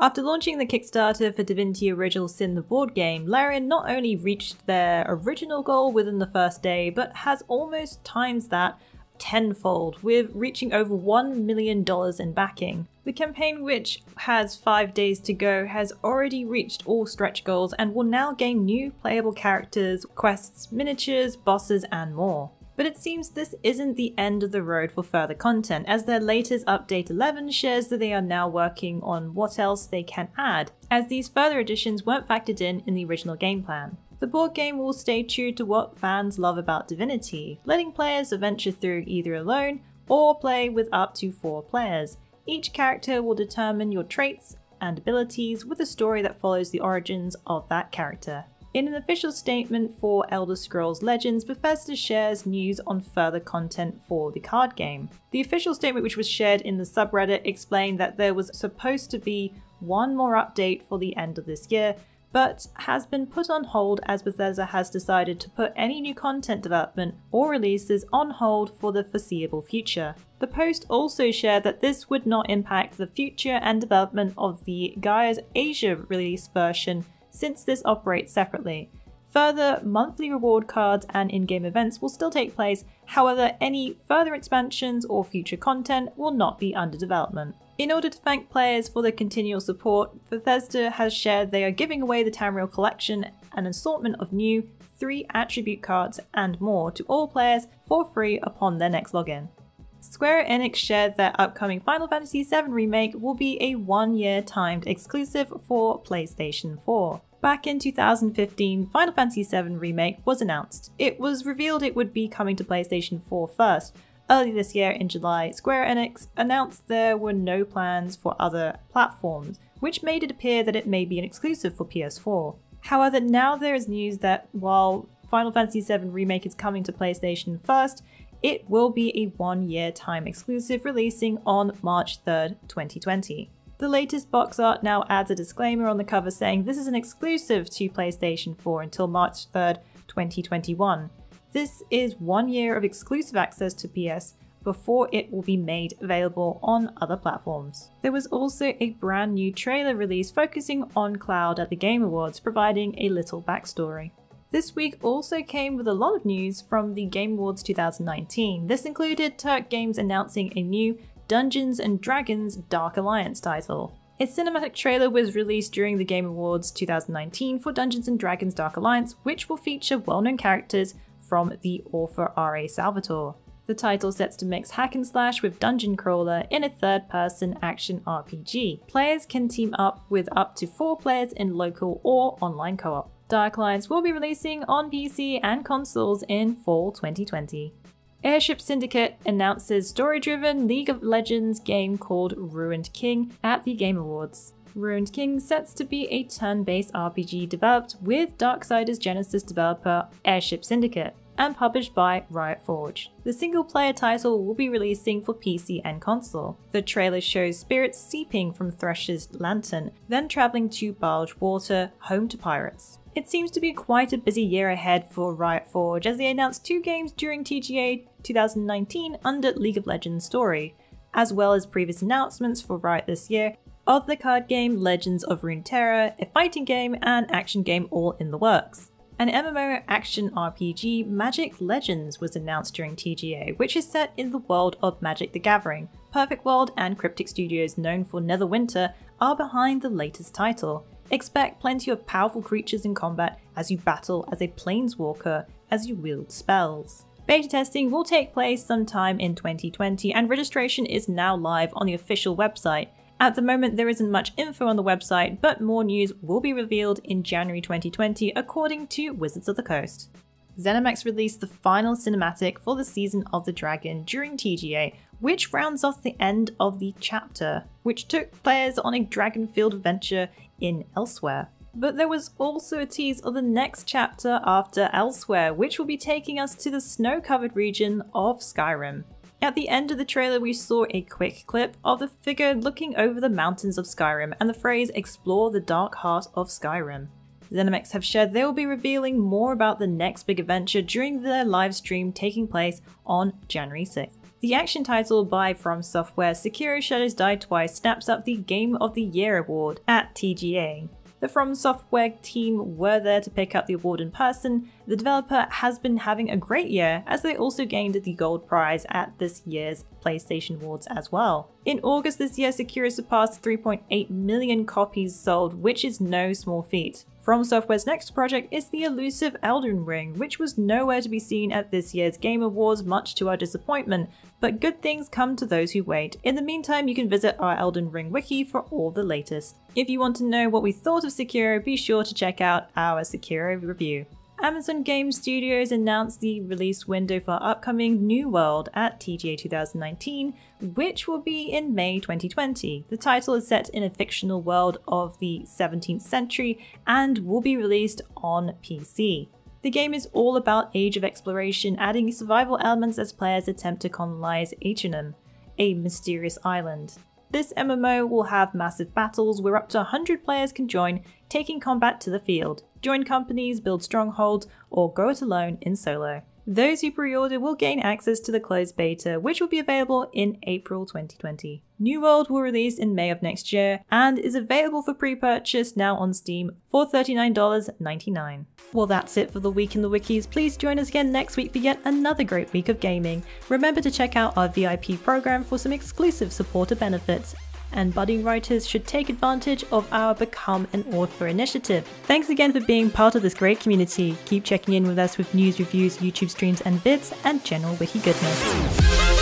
After launching the Kickstarter for Divinity Original Sin the board game, Larian not only reached their original goal within the first day, but has almost times that tenfold, with reaching over $1 million in backing. The campaign, which has 5 days to go, has already reached all stretch goals and will now gain new playable characters, quests, miniatures, bosses, and more. But it seems this isn't the end of the road for further content, as their latest update 11 shares that they are now working on what else they can add, as these further additions weren't factored in the original game plan. The board game will stay true to what fans love about Divinity, letting players adventure through either alone or play with up to 4 players. Each character will determine your traits and abilities with a story that follows the origins of that character. In an official statement for Elder Scrolls Legends, Bethesda shares news on further content for the card game. The official statement, which was shared in the subreddit, explained that there was supposed to be one more update for the end of this year, but has been put on hold as Bethesda has decided to put any new content development or releases on hold for the foreseeable future. The post also shared that this would not impact the future and development of the Gaia's Asia release version, since this operates separately. Further monthly reward cards and in-game events will still take place, however any further expansions or future content will not be under development. In order to thank players for their continual support, Bethesda has shared they are giving away the Tamriel collection, an assortment of new 3 attribute cards and more to all players for free upon their next login. Square Enix shared their upcoming Final Fantasy VII Remake will be a 1-year timed exclusive for PlayStation 4. Back in 2015, Final Fantasy VII Remake was announced. It was revealed it would be coming to PlayStation 4 first. Early this year in July, Square Enix announced there were no plans for other platforms, which made it appear that it may be an exclusive for PS4. However, now there is news that while Final Fantasy VII Remake is coming to PlayStation first, it will be a 1-year time exclusive, releasing on March 3rd, 2020. The latest box art now adds a disclaimer on the cover saying this is an exclusive to PlayStation 4 until March 3rd, 2021. This is 1 year of exclusive access to PS before it will be made available on other platforms. There was also a brand new trailer release focusing on Cloud at the Game Awards, providing a little backstory. This week also came with a lot of news from the Game Awards 2019. This included Turk Games announcing a new Dungeons & Dragons Dark Alliance title. A cinematic trailer was released during the Game Awards 2019 for Dungeons & Dragons Dark Alliance, which will feature well-known characters from the author R.A. Salvatore. The title sets to mix hack and slash with dungeon crawler in a third-person action RPG. Players can team up with up to 4 players in local or online co-op. Dark Alliance will be releasing on PC and consoles in fall 2020. Airship Syndicate announces story-driven League of Legends game called Ruined King at the Game Awards. Ruined King sets to be a turn-based RPG developed with Darksiders Genesis developer Airship Syndicate and published by Riot Forge. The single-player title will be releasing for PC and console. The trailer shows spirits seeping from Thresh's lantern, then travelling to Bilge Water, home to pirates. It seems to be quite a busy year ahead for Riot Forge, as they announced 2 games during TGA 2019 under League of Legends story, as well as previous announcements for Riot this year of the card game Legends of Runeterra, a fighting game and action game all in the works. An MMO action RPG, Magic Legends, was announced during TGA, which is set in the world of Magic the Gathering. Perfect World and Cryptic Studios, known for Neverwinter, are behind the latest title. Expect plenty of powerful creatures in combat as you battle as a planeswalker as you wield spells. Beta testing will take place sometime in 2020 and registration is now live on the official website. At the moment there isn't much info on the website, but more news will be revealed in January 2020 according to Wizards of the Coast. ZeniMax released the final cinematic for the Season of the Dragon during TGA, which rounds off the end of the chapter, which took players on a dragon-filled adventure in Elsewhere. But there was also a tease of the next chapter after Elsewhere, which will be taking us to the snow-covered region of Skyrim. At the end of the trailer we saw a quick clip of the figure looking over the mountains of Skyrim and the phrase "explore the dark heart of Skyrim." ZeniMax have shared they will be revealing more about the next big adventure during their live stream taking place on January 6th. The action title by From Software, Sekiro Shadows Die Twice, snaps up the Game of the Year award at TGA. The From Software team were there to pick up the award in person. The developer has been having a great year, as they also gained the gold prize at this year's PlayStation Awards as well. In August this year, Sekiro surpassed 3.8 million copies sold, which is no small feat. From Software's next project is the elusive Elden Ring, which was nowhere to be seen at this year's Game Awards, much to our disappointment, but good things come to those who wait. In the meantime, you can visit our Elden Ring wiki for all the latest. If you want to know what we thought of Sekiro, be sure to check out our Sekiro review. Amazon Game Studios announced the release window for upcoming New World at TGA 2019, which will be in May 2020. The title is set in a fictional world of the 17th century and will be released on PC. The game is all about Age of Exploration, adding survival elements as players attempt to colonize H&M, a mysterious island. This MMO will have massive battles where up to 100 players can join, taking combat to the field, join companies, build strongholds, or go it alone in solo. Those who pre-order will gain access to the closed beta, which will be available in April 2020. New World will release in May of next year and is available for pre-purchase now on Steam for $39.99. Well, that's it for the week in the wikis. Please join us again next week for yet another great week of gaming. Remember to check out our VIP program for some exclusive supporter benefits. And budding writers should take advantage of our Become an Author initiative. Thanks again for being part of this great community. Keep checking in with us with news, reviews, YouTube streams and vids, and general wiki goodness.